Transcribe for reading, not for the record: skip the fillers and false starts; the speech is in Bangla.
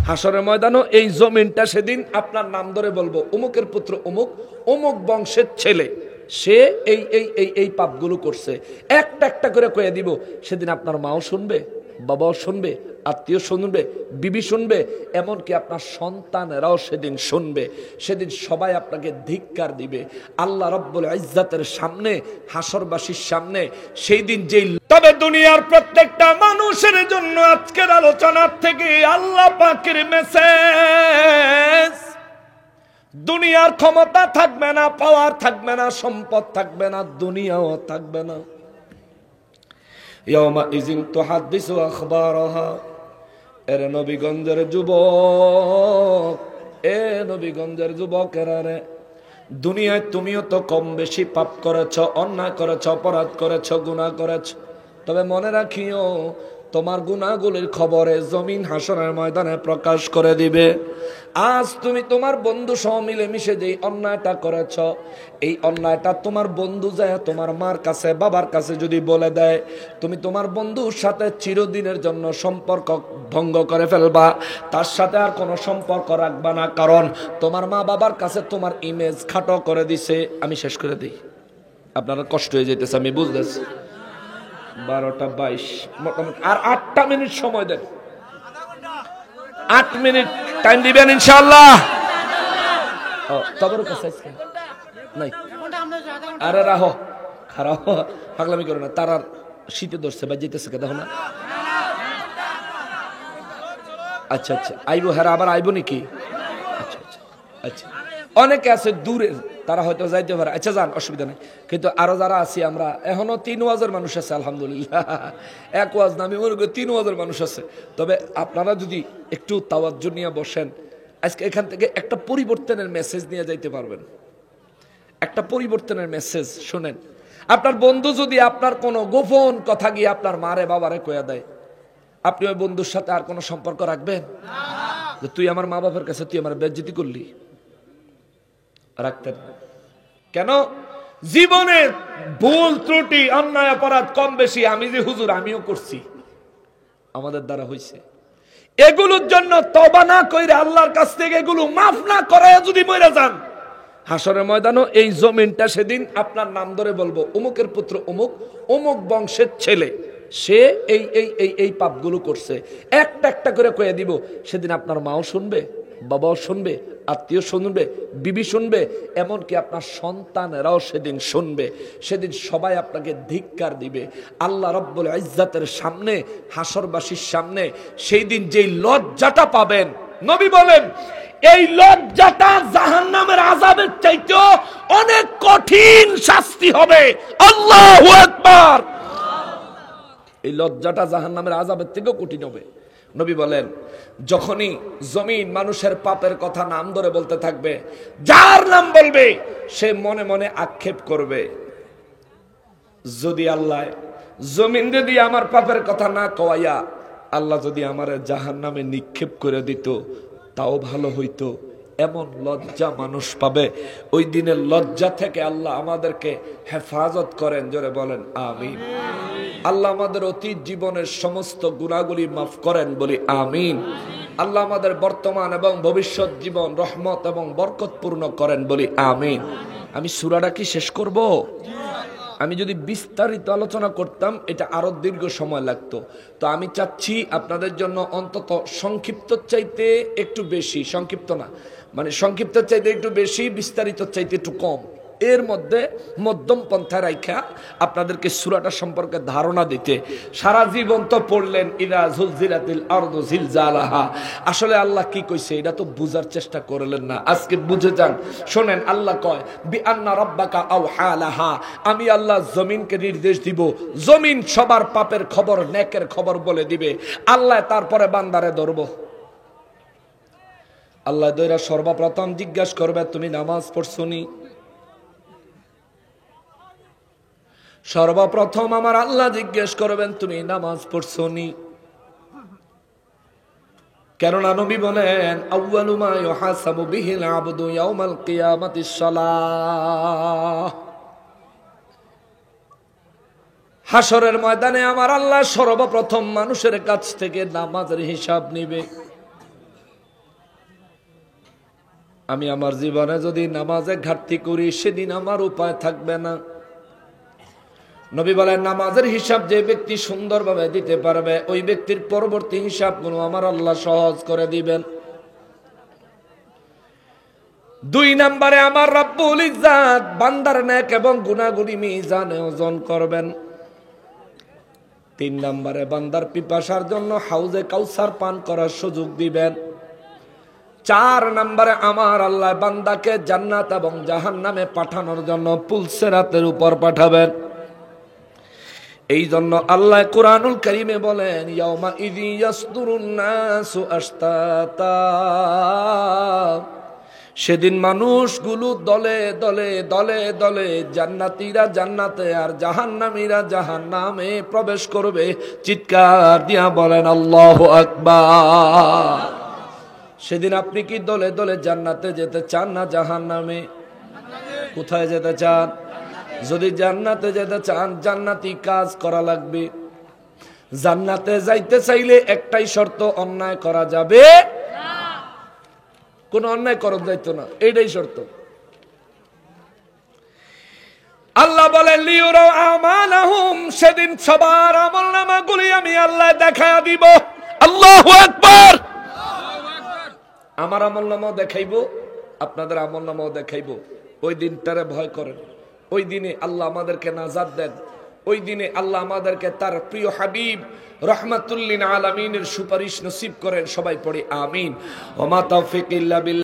হাসরের ময়দানও এই জমিনটা সেদিন আপনার নাম ধরে বলবো, অমুকের পুত্র অমুক, অমুক বংশের ছেলে, সে এই এই এই এই পাপগুলো করছে, একটা একটা করে কয়ে দিব। সেদিন আপনার মাও শুনবে, বাবাও শুনবে, আত্মীয় শুনবে, বিবি শুনবে, এমনকি আপনার সন্তানেরাও সেদিন শুনবে। সেদিন সবাই আপনাকে ধিক্কার দিবে আল্লাহ রব্বুল ইজ্জাতের সামনে, হাসরবাসীর সামনে। সেই দিন যেই, তবে দুনিয়ার প্রত্যেকটা মানুষের জন্য আজকের আলোচনার থেকে আল্লাহ পাকের মেসেজ, দুনিয়ার ক্ষমতা থাকবে না, পাওয়ার থাকবে না, সম্পদ থাকবে না, দুনিয়াও থাকবে না। ইয়াউমা ইযিন তুহাদ্দিসু আখবারাহা। এর নবীগঞ্জের যুবক, এ নবীগঞ্জের যুবকেরা রে, দুনিয়ায় তুমিও তো কম বেশি পাপ করেছ, অন্যায় করেছ, অপরাধ করেছ, গুনাহ করেছ। তবে মনে রাখিও, তোমার গুনাহগুলির খবরে জমিন হাসরের ময়দানে প্রকাশ করে দিবে। আজ তুমি তোমার বন্ধু সহ মিলেমিশে যেই অন্যায়টা করেছ, এই অন্যায়টা তোমার বন্ধু যায় তোমার মার কাছে, বাবার কাছে যদি বলে দেয়, তুমি তোমার বন্ধুর সাথে চিরদিনের জন্য সম্পর্ক ভঙ্গ করে ফেলবা, তার সাথে আর কোনো সম্পর্ক রাখবা না। কারণ তোমার মা বাবার কাছে তোমার ইমেজ খাটো করে দিছে। আমি শেষ করে দিই, আপনারা কষ্ট হয়ে যেতেছে, আমি বুঝতেছি। 12টা 22, মোটামুটি আর 8টা মিনিট সময় দেন। 8 মিনিট টাইম দিবেন ইনশাআল্লাহ। তবে নাই, আরে রাহো, খারাপ পাগলামি করো না। তার আর শীতে ধরছে বা যেতেছে কে, দেখো না। আচ্ছা আচ্ছা, আইবো, হ্যাঁ আবার আইবো নাকি? আচ্ছা আচ্ছা আচ্ছা, অনেকে আছে দূরের, তারা হয়তো যাইতে পারে। আচ্ছা যান, অসুবিধা নেই। কিন্তু আরো যারা আছি আমরা, এখনো 3 ওয়াজের মানুষ আছে আলহামদুলিল্লাহ। 1 ওয়াজ না, আমি মনে করি 3 ওয়াজের মানুষ আছে। তবে আপনারা যদি একটু তাওয়াজ্জু নিয়ে বসেন, আজকে এখান থেকে একটা পরিবর্তনের মেসেজ নিয়ে যাইতে পারবেন। একটা পরিবর্তনের মেসেজ শুনেন। আপনার বন্ধু যদি আপনার কোনো গোপন কথা গিয়ে আপনার মারে বাবারে কয়া দেয়, আপনি ওই বন্ধুর সাথে আর কোনো সম্পর্ক রাখবেন? যে তুই আমার মা বাবার কাছে তুই আমার বেজ্জতি করলি, রাখতেন? কেন? জীবনে ভুল ত্রুটি, অন্যায় অপরাধ কম বেশি আমি যে হুজুর আমিও করছি, আমাদের দ্বারা হইছে। এগুলোর জন্য তওবা না কইরে আল্লাহর কাছ থেকে এগুলো মাফ না করে যদি মরে যান, হাসরের ময়দানও এই জমিনটা সেদিন আপনার নাম ধরে বলবো, অমুকের পুত্র অমুক, অমুক বংশের ছেলে, সে এই এই এই এই পাপগুলো করছে, একটা একটা করে কয়ে দিব। সেদিন আপনার মাও শুনবে, বাবাও শুনবে, আত্মীয় শুনবে, বিবি শুনবে, এমনকি আপনার সন্তানেরাও সেদিন শুনবে। সেদিন সবাই আপনাকে ধিক্কার দিবে আল্লাহ রব্বুল ইজ্জাতের সামনে, হাসরবাসীর সামনে। সেই দিন যেই লজ্জাটা পাবেন, নবী বলেন এই লজ্জাটা জাহান্নামের আযাবের চাইতেও অনেক কঠিন শাস্তি হবে। আল্লাহু আকবার। এই লজ্জাটা জাহান্নামের আযাবের থেকেও কঠিন হবে। নবী বলেন, যখনই জমিন মানুষের পাপের কথা নাম ধরে বলতে থাকবে, যার নাম বলবে সে মনে মনে আক্ষেপ করবে, যদি আল্লাহ জমিন যদি আমার পাপের কথা না কওয়াইয়া আল্লাহ যদি আমার জাহান্নামে নিক্ষেপ করে দিত তাও ভালো হইতো। এমন লজ্জা মানুষ পাবে। ওই দিনের লজ্জা থেকে আল্লাহ আমাদেরকে হেফাজত করেন, জোরে বলেন আমিন। আল্লাহ আমাদের অতীত জীবনের সমস্ত গুনাহগুলি মাফ করেন, বলি আমিন। আল্লাহ আমাদের বর্তমান এবং ভবিষ্যৎ জীবন রহমত এবং বরকতপূর্ণ করেন, বলি আমিন। আমি সূরাটা কি শেষ করব? আমি যদি বিস্তারিত আলোচনা করতাম এটা আরো দীর্ঘ সময় লাগতো। তো আমি চাচ্ছি আপনাদের জন্য অন্তত সংক্ষিপ্ত চাইতে একটু বেশি, সংক্ষিপ্ত না মানে সংক্ষিপ্ত চাইতে একটু বেশি, বিস্তারিত চাইতে একটু কম, এর মধ্যে মধ্যম পন্থা রাইখা আপনাদেরকে সূরাটা সম্পর্কে ধারণা দিতে। সারা জীবন তো পড়লেন ইদা যুলজিলাতিল আরদু জিলজালাহা, আসলে আল্লাহ কি কইছে এটা তো বুঝার চেষ্টা করলেন না। আজকে বুঝে যান। শোনেন, আল্লাহ কয় বিআন্না রাব্বাকা আওহালাহা, আমি আল্লাহ জমিনকে নির্দেশ দিব, জমিন সবার পাপের খবর, নেকের খবর বলে দিবে। আল্লাহ তারপরে বান্দারে ধরব। আল্লাহ দইরা সর্বপ্রথম জিজ্ঞাসা করবে তুমি নামাজ পড়ছনি? সর্বপ্রথম আমার আল্লাহ জিজ্ঞেস করবেন তুমি নামাজ পড়ছনি? কেননা নবী বলেন আউয়ালু মা ইউহাসাবু বিহিল আবদু ইয়াউমাল কিয়ামাতিস সালাহ। হাসরের ময়দানে আমার আল্লাহ সর্বপ্রথম মানুষের কাছ থেকে নামাজের হিসাব নিবে। আমি আমার জীবনে যদি নামাজে ঘাটতি করি সেদিন আমার উপায় থাকবে না। নবী বলেন, নামাজের হিসাব যে ব্যক্তি সুন্দরভাবে দিতে পারবে ওই ব্যক্তির পরবর্তী হিসাবগুলো আমার আল্লাহ সহজ করে দিবেন। 2 নম্বরে আমার রব্বুল ইজ্জাত বান্দার নেক এবং গুনাহগুলি মিজানে ওজন করবেন। 3 নম্বরে বান্দার পিপাসার জন্য হাউজে কাউসার পান করার সুযোগ দিবেন। 4 নম্বরে আমার আল্লাহ বান্দাকে জান্নাত এবং জাহান্নামে পাঠানোর জন্য পুলসিরাতের উপর পাঠাবেন। এই জন্য আল্লাহ কুরআনুল কারীমে বলেন, ইয়াউমা ইযি ইয়াসদুরুন নাসু আশতাতা, সেদিন মানুষগুলো দলে দলে দলে দলে, জান্নাতীরা জান্নাতে আর জাহান্নামীরা জাহান্নামে প্রবেশ করবে। চিৎকার দিয়া বলেন আল্লাহু আকবার। সেদিন আপনি কি দলে দলে জান্নাতে যেতে চান না জাহান্নামে? কোথায় যেতে চান? যদি জান্নাতে যেতে চান জান্নাতি কাজ করা লাগবে। জান্নাতে যাইতে চাইলে একটাই শর্ত, অন্যায় করা যাবে না, কোন অন্যায় করা যাইতো না, এইটাই শর্ত। আল্লাহ বলেন লিউরাউ আমালাহুম, সেদিন সবার আমলনামাগুলি আমি আল্লাহ দেখায়া দিব। আল্লাহু আকবার। আমার আমলনামাও দেখাইবো, আপনাদের আমলনামাও দেখাইবো। ওই দিনটারে ভয় করেন। ওই দিনে আল্লাহ আমাদেরকে নাজাত দেন। ওই দিনে আল্লাহ আমাদেরকে তার প্রিয় হাবিব রাহমাতুল লিল আলামিনের সুপারিশ নসিব করেন। সবাই পড়ে আমিন। ওয়া মা তাওফীক ইল্লা বিল্লাহ।